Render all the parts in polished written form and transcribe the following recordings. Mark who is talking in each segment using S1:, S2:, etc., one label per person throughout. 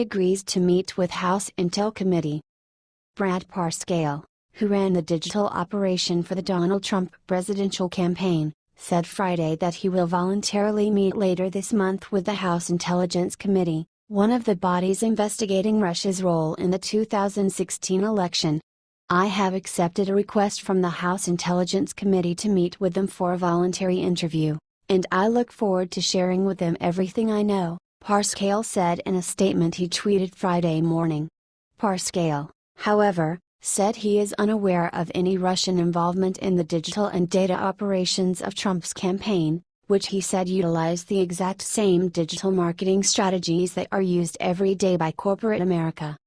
S1: agrees to meet with House Intel Committee. Brad Parscale, who ran the digital operation for the Donald Trump presidential campaign, said Friday that he will voluntarily meet later this month with the House Intelligence Committee, one of the bodies investigating Russia's role in the 2016 election. I have accepted a request from the House Intelligence Committee to meet with them for a voluntary interview, and I look forward to sharing with them everything I know, Parscale said in a statement he tweeted Friday morning. Parscale, however, said he is unaware of any Russian involvement in the digital and data operations of Trump's campaign, which he said utilized the exact same digital marketing strategies that are used every day by corporate America.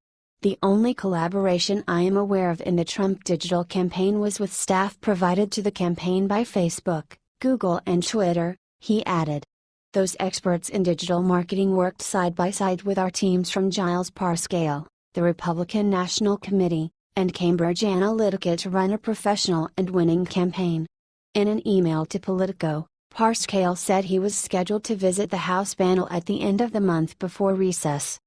S1: The only collaboration I am aware of in the Trump digital campaign was with staff provided to the campaign by Facebook, Google and Twitter, he added. Those experts in digital marketing worked side by side with our teams from Giles Parscale, the Republican National Committee, and Cambridge Analytica to run a professional and winning campaign. In an email to Politico, Parscale said he was scheduled to visit the House panel at the end of the month before recess.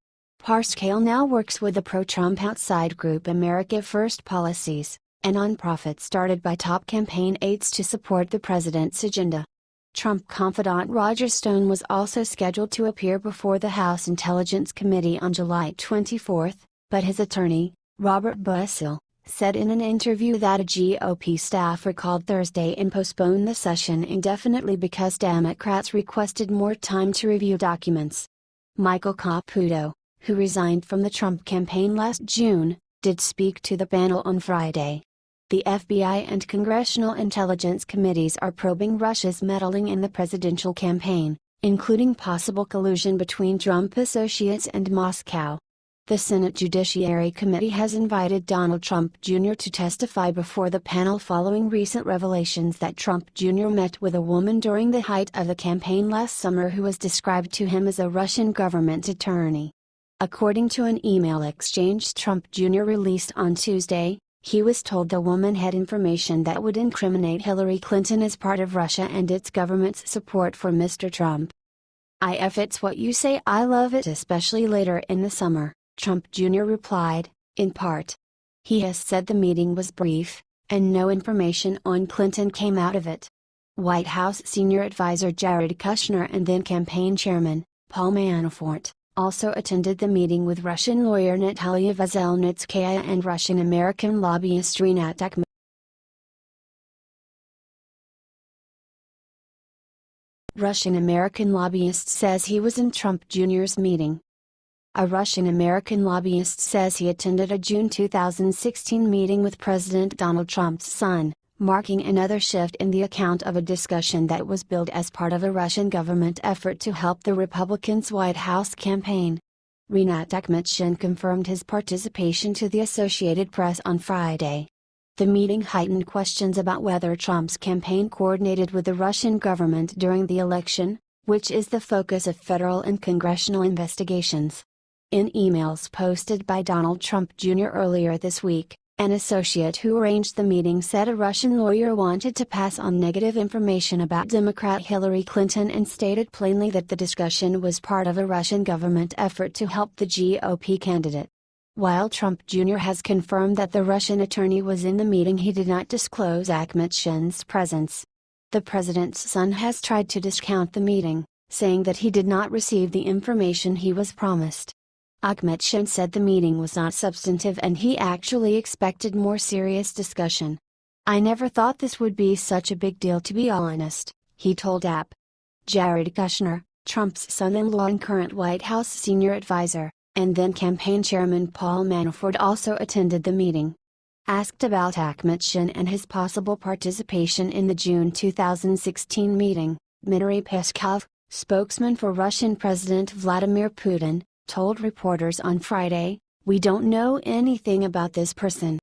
S1: Parscale now works with the pro-Trump outside group America First Policies, a nonprofit started by top campaign aides to support the president's agenda. Trump confidant Roger Stone was also scheduled to appear before the House Intelligence Committee on July 24, but his attorney, Robert Bussell, said in an interview that a GOP staffer called Thursday and postponed the session indefinitely because Democrats requested more time to review documents. Michael Caputo, who resigned from the Trump campaign last June, did speak to the panel on Friday. The FBI and Congressional Intelligence Committees are probing Russia's meddling in the presidential campaign, including possible collusion between Trump associates and Moscow. The Senate Judiciary Committee has invited Donald Trump Jr. to testify before the panel following recent revelations that Trump Jr. met with a woman during the height of the campaign last summer who was described to him as a Russian government attorney. According to an email exchange Trump Jr. released on Tuesday, he was told the woman had information that would incriminate Hillary Clinton as part of Russia and its government's support for Mr. Trump. "If it's what you say, I love it, especially later in the summer," Trump Jr. replied, in part. He has said the meeting was brief, and no information on Clinton came out of it. White House senior advisor Jared Kushner and then campaign chairman, Paul Manafort, also attended the meeting with Russian lawyer Natalia Veselnitskaya and Russian-American lobbyist Rinat Akhmet. Russian-American lobbyist says he was in Trump Jr.'s meeting. A Russian-American lobbyist says he attended a June 2016 meeting with President Donald Trump's son, marking another shift in the account of a discussion that was billed as part of a Russian government effort to help the Republicans' White House campaign. Rinat Akhmet confirmed his participation to the Associated Press on Friday. The meeting heightened questions about whether Trump's campaign coordinated with the Russian government during the election, which is the focus of federal and congressional investigations. In emails posted by Donald Trump Jr. earlier this week, an associate who arranged the meeting said a Russian lawyer wanted to pass on negative information about Democrat Hillary Clinton and stated plainly that the discussion was part of a Russian government effort to help the GOP candidate. While Trump Jr. has confirmed that the Russian attorney was in the meeting, he did not disclose Akhmet's presence. The president's son has tried to discount the meeting, saying that he did not receive the information he was promised. Akhmet said the meeting was not substantive and he actually expected more serious discussion. "I never thought this would be such a big deal, to be honest," he told AP. Jared Kushner, Trump's son-in-law and current White House senior advisor, and then campaign chairman Paul Manafort also attended the meeting. Asked about Akhmet and his possible participation in the June 2016 meeting, Dmitry Peskov, spokesman for Russian President Vladimir Putin, told reporters on Friday, "We don't know anything about this person."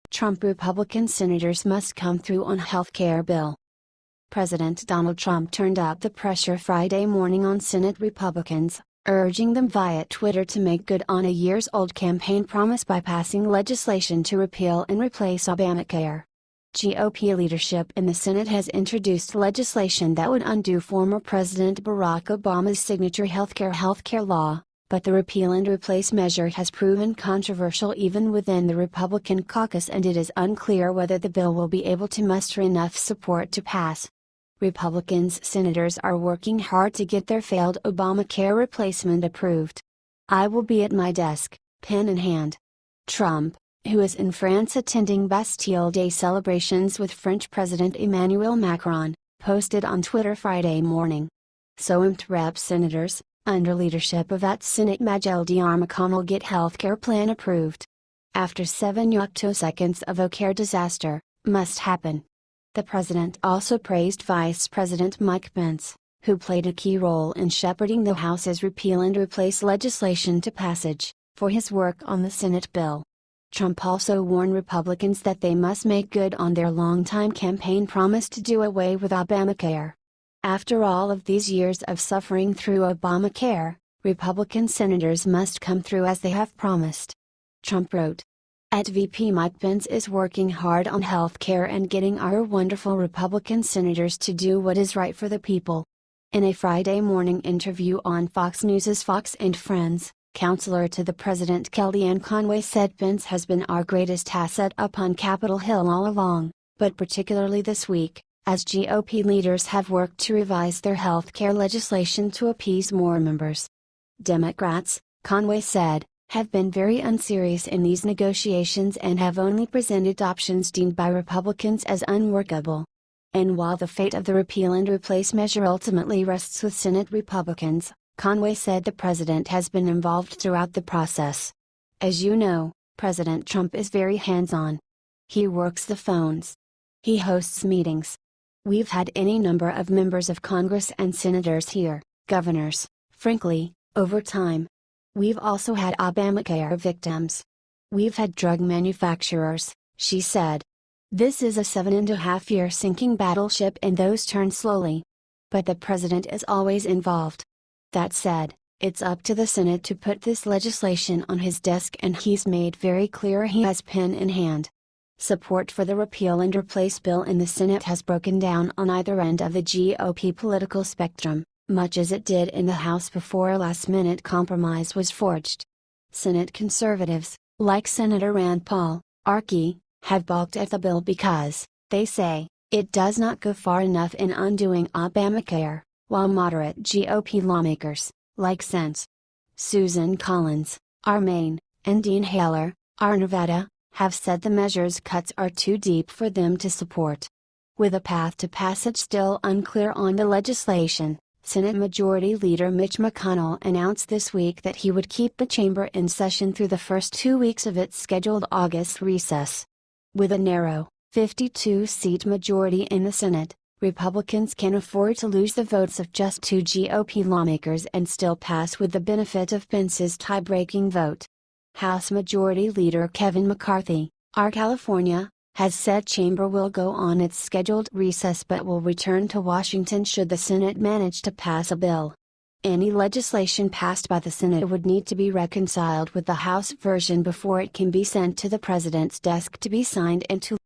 S1: Trump Republican senators must come through on healthcare bill. President Donald Trump turned up the pressure Friday morning on Senate Republicans, urging them via Twitter to make good on a years-old campaign promise by passing legislation to repeal and replace Obamacare. GOP leadership in the Senate has introduced legislation that would undo former President Barack Obama's signature healthcare law, but the repeal and replace measure has proven controversial even within the Republican caucus, and it is unclear whether the bill will be able to muster enough support to pass. Republicans senators are working hard to get their failed Obamacare replacement approved. "I will be at my desk, pen in hand." Trump, who is in France attending Bastille Day celebrations with French President Emmanuel Macron, posted on Twitter Friday morning. So Rep senators, under leadership of that Senate Majority McConnell, get healthcare plan approved. After 7 seconds of Obamacare disaster, must happen. The president also praised Vice President Mike Pence, who played a key role in shepherding the House's repeal and replace legislation to passage, for his work on the Senate bill. Trump also warned Republicans that they must make good on their longtime campaign promise to do away with Obamacare. After all of these years of suffering through Obamacare, Republican senators must come through as they have promised. Trump wrote, "At VP Mike Pence is working hard on health care and getting our wonderful Republican senators to do what is right for the people." In a Friday morning interview on Fox News' Fox and Friends, counselor to the president Kellyanne Conway said Pence has been our greatest asset up on Capitol Hill all along, but particularly this week, as GOP leaders have worked to revise their health care legislation to appease more members. Democrats, Conway said, have been very unserious in these negotiations and have only presented options deemed by Republicans as unworkable. And while the fate of the repeal and replace measure ultimately rests with Senate Republicans, Conway said the president has been involved throughout the process. "As you know, President Trump is very hands-on. He works the phones. He hosts meetings. We've had any number of members of Congress and senators here, governors, frankly, over time. We've also had Obamacare victims. We've had drug manufacturers," she said. "This is a 7.5-year sinking battleship and those turn slowly. But the president is always involved. That said, it's up to the Senate to put this legislation on his desk, and he's made very clear he has pen in hand." Support for the repeal and replace bill in the Senate has broken down on either end of the GOP political spectrum, much as it did in the House before a last-minute compromise was forged. Senate conservatives, like Senator Rand Paul, RK, have balked at the bill because, they say, it does not go far enough in undoing Obamacare, while moderate GOP lawmakers, like Sens. Susan Collins, R. Maine, and Dean Haler, R. Nevada, have said the measure's cuts are too deep for them to support. With a path to passage still unclear on the legislation, Senate Majority Leader Mitch McConnell announced this week that he would keep the chamber in session through the first 2 weeks of its scheduled August recess. With a narrow, 52-seat majority in the Senate, Republicans can afford to lose the votes of just 2 GOP lawmakers and still pass with the benefit of Pence's tie-breaking vote. House Majority Leader Kevin McCarthy, R. California, has said chamber will go on its scheduled recess but will return to Washington should the Senate manage to pass a bill. Any legislation passed by the Senate would need to be reconciled with the House version before it can be sent to the president's desk to be signed into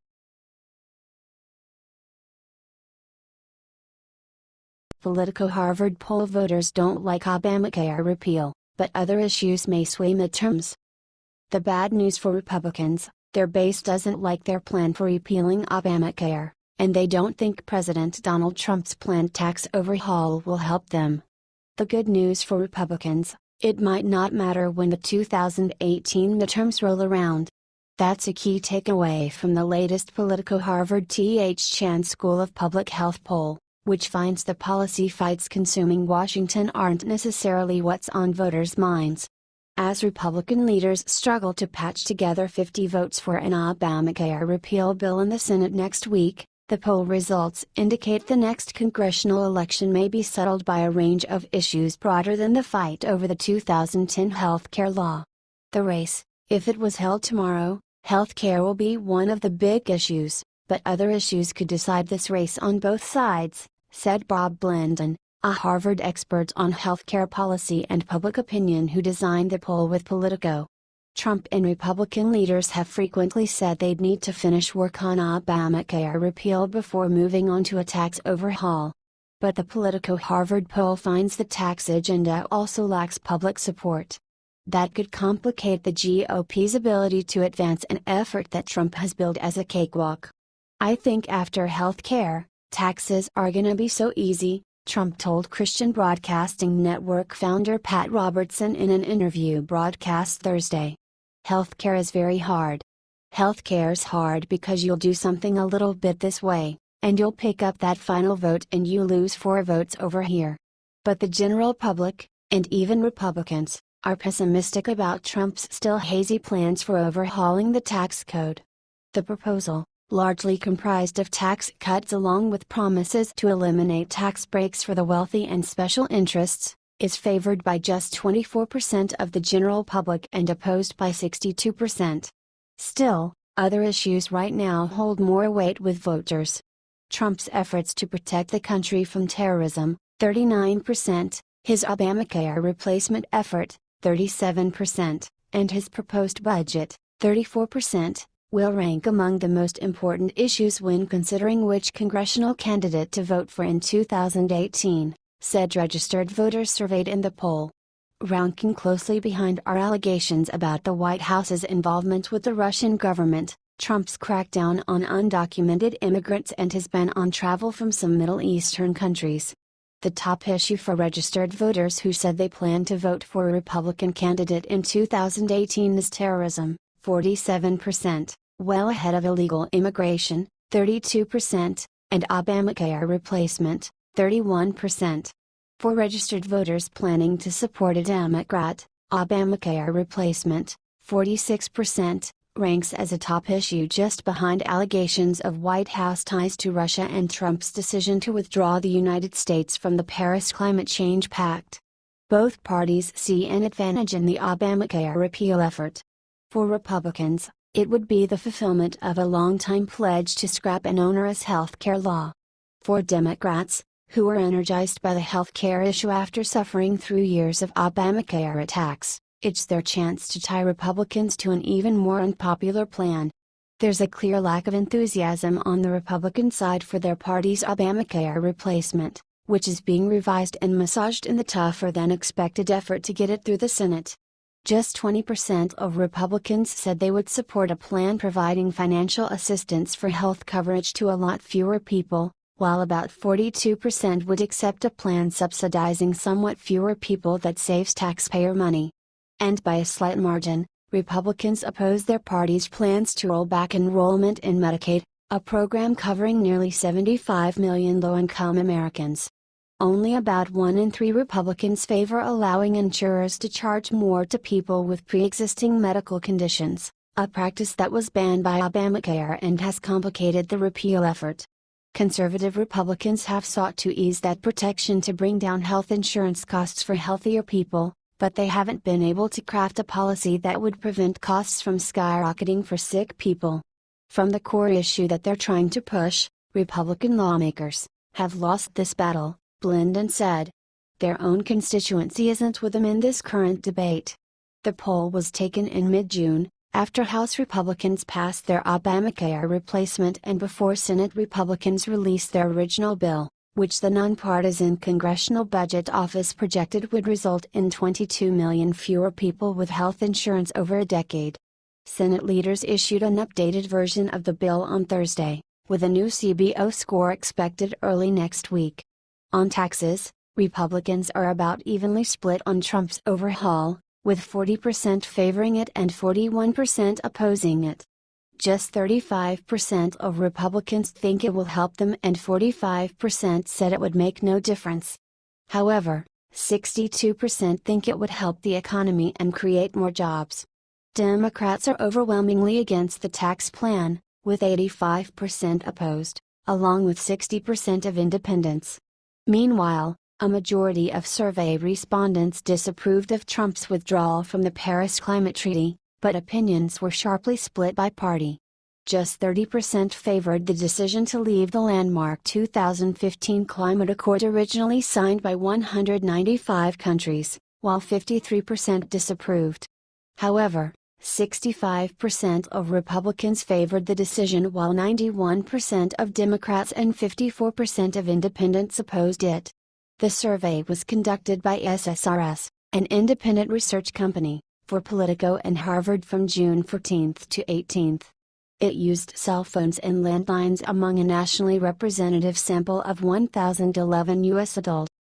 S1: Politico. Harvard poll: voters don't like Obamacare repeal, but other issues may sway midterms. The bad news for Republicans: their base doesn't like their plan for repealing Obamacare, and they don't think President Donald Trump's planned tax overhaul will help them. The good news for Republicans: it might not matter when the 2018 midterms roll around. That's a key takeaway from the latest Politico Harvard T.H. Chan School of Public Health poll, which finds the policy fights consuming Washington aren't necessarily what's on voters' minds. As Republican leaders struggle to patch together 50 votes for an Obamacare repeal bill in the Senate next week, the poll results indicate the next congressional election may be settled by a range of issues broader than the fight over the 2010 health care law. The race, if it was held tomorrow, health care will be one of the big issues, but other issues could decide this race on both sides, said Bob Blendon, a Harvard expert on healthcare policy and public opinion who designed the poll with Politico. Trump and Republican leaders have frequently said they'd need to finish work on Obamacare repeal before moving on to a tax overhaul. But the Politico Harvard poll finds the tax agenda also lacks public support. That could complicate the GOP's ability to advance an effort that Trump has billed as a cakewalk. "I think after health care, taxes are gonna be so easy," Trump told Christian Broadcasting Network founder Pat Robertson in an interview broadcast Thursday. "Healthcare is very hard. Healthcare's hard because you'll do something a little bit this way, and you'll pick up that final vote and you lose 4 votes over here. But the general public, and even Republicans, are pessimistic about Trump's still hazy plans for overhauling the tax code." The proposal, largely comprised of tax cuts along with promises to eliminate tax breaks for the wealthy and special interests, is favored by just 24% of the general public and opposed by 62%. Still, other issues right now hold more weight with voters. Trump's efforts to protect the country from terrorism, 39%, his Obamacare replacement effort, 37%, and his proposed budget, 34%, will rank among the most important issues when considering which congressional candidate to vote for in 2018, said registered voters surveyed in the poll. Ranking closely behind are allegations about the White House's involvement with the Russian government, Trump's crackdown on undocumented immigrants, and his ban on travel from some Middle Eastern countries. The top issue for registered voters who said they plan to vote for a Republican candidate in 2018 is terrorism, 47%, well ahead of illegal immigration, 32%, and Obamacare replacement, 31%. For registered voters planning to support a Democrat, Obamacare replacement, 46%, ranks as a top issue just behind allegations of White House ties to Russia and Trump's decision to withdraw the United States from the Paris Climate Change Pact. Both parties see an advantage in the Obamacare repeal effort. For Republicans, it would be the fulfillment of a longtime pledge to scrap an onerous health care law. For Democrats, who were energized by the health care issue after suffering through years of Obamacare attacks, it's their chance to tie Republicans to an even more unpopular plan. There's a clear lack of enthusiasm on the Republican side for their party's Obamacare replacement, which is being revised and massaged in the tougher-than-expected effort to get it through the Senate. Just 20% of Republicans said they would support a plan providing financial assistance for health coverage to a lot fewer people, while about 42% would accept a plan subsidizing somewhat fewer people that saves taxpayer money. And by a slight margin, Republicans oppose their party's plans to roll back enrollment in Medicaid, a program covering nearly 75 million low-income Americans. Only about 1 in 3 Republicans favor allowing insurers to charge more to people with pre-existing medical conditions, a practice that was banned by Obamacare and has complicated the repeal effort. Conservative Republicans have sought to ease that protection to bring down health insurance costs for healthier people, but they haven't been able to craft a policy that would prevent costs from skyrocketing for sick people. From the core issue that they're trying to push, Republican lawmakers have lost this battle, Blinden said. Their own constituency isn't with them in this current debate. The poll was taken in mid-June, after House Republicans passed their Obamacare replacement and before Senate Republicans released their original bill, which the nonpartisan Congressional Budget Office projected would result in 22 million fewer people with health insurance over a decade. Senate leaders issued an updated version of the bill on Thursday, with a new CBO score expected early next week. On taxes, Republicans are about evenly split on Trump's overhaul, with 40% favoring it and 41% opposing it. Just 35% of Republicans think it will help them and 45% said it would make no difference. However, 62% think it would help the economy and create more jobs. Democrats are overwhelmingly against the tax plan, with 85% opposed, along with 60% of independents. Meanwhile, a majority of survey respondents disapproved of Trump's withdrawal from the Paris Climate Treaty, but opinions were sharply split by party. Just 30% favored the decision to leave the landmark 2015 climate accord originally signed by 195 countries, while 53% disapproved. However, 65% of Republicans favored the decision while 91% of Democrats and 54% of independents opposed it. The survey was conducted by SSRS, an independent research company, for Politico and Harvard from June 14 to 18. It used cell phones and landlines among a nationally representative sample of 1,011 U.S. adults.